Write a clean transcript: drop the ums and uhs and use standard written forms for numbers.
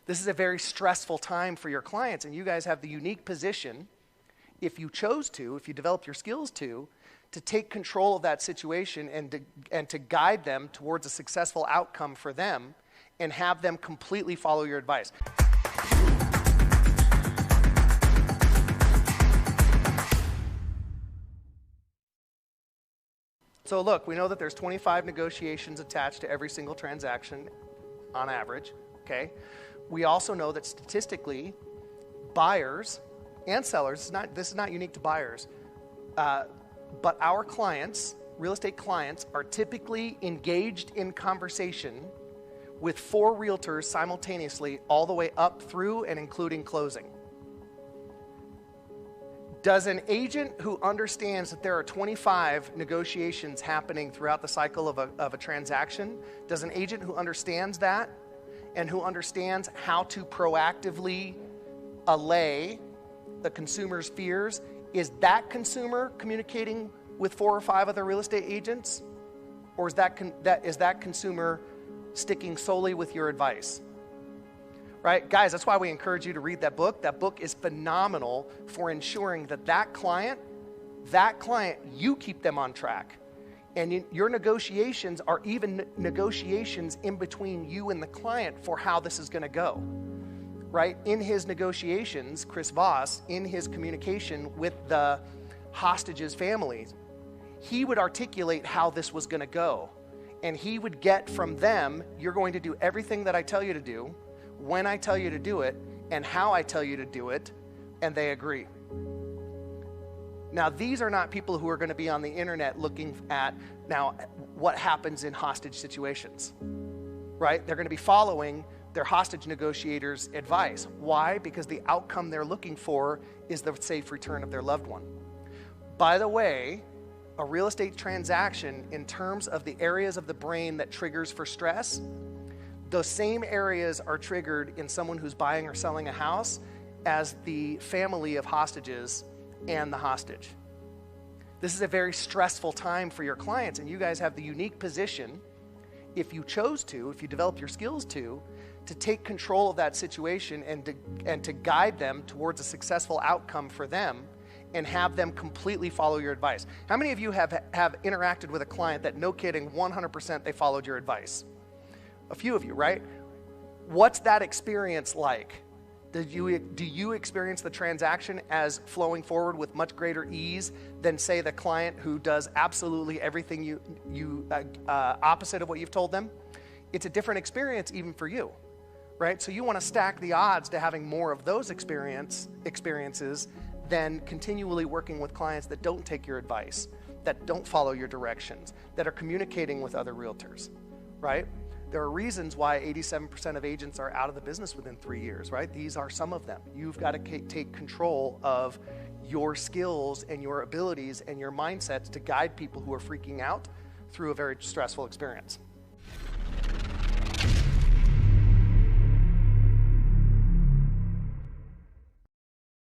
This is a very stressful time for your clients, and you guys have the unique position, if you chose to, if you develop your skills to take control of that situation and to guide them towards a successful outcome for them and have them completely follow your advice. So look, we know that there's 25 negotiations attached to every single transaction on average, okay? We also know that statistically, buyers and sellers, this is not unique to buyers, but our clients, real estate clients, are typically engaged in conversation with 4 realtors simultaneously all the way up through and including closing. Does an agent who understands that there are 25 negotiations happening throughout the cycle of a transaction, does an agent who understands that and who understands how to proactively allay the consumer's fears, is that consumer communicating with 4 or 5 other real estate agents? Or is that consumer sticking solely with your advice? Right? Guys, that's why we encourage you to read that book. That book is phenomenal for ensuring that client, you keep them on track. And your negotiations are even negotiations in between you and the client for how this is going to go. Right? In his negotiations, Chris Voss, in his communication with the hostages' families, he would articulate how this was going to go. And he would get from them, you're going to do everything that I tell you to do, when I tell you to do it, and how I tell you to do it, and they agree. Now, these are not people who are going to be on the internet looking at, now, what happens in hostage situations, right? They're going to be following their hostage negotiators' advice. Why? Because the outcome they're looking for is the safe return of their loved one. By the way, a real estate transaction, in terms of the areas of the brain that triggers for stress, those same areas are triggered in someone who's buying or selling a house as the family of hostages and the hostage. This is a very stressful time for your clients, and you guys have the unique position, if you chose to, if you develop your skills to take control of that situation and to guide them towards a successful outcome for them and have them completely follow your advice. How many of you have interacted with a client that, no kidding, 100% they followed your advice? A few of you, right? What's that experience like? Do you experience the transaction as flowing forward with much greater ease than, say, the client who does absolutely everything you opposite of what you've told them? It's a different experience even for you, right? So you want to stack the odds to having more of those experiences than continually working with clients that don't take your advice, that don't follow your directions, that are communicating with other realtors, right? There are reasons why 87% of agents are out of the business within 3 years, right? These are some of them. You've got to take control of your skills and your abilities and your mindsets to guide people who are freaking out through a very stressful experience.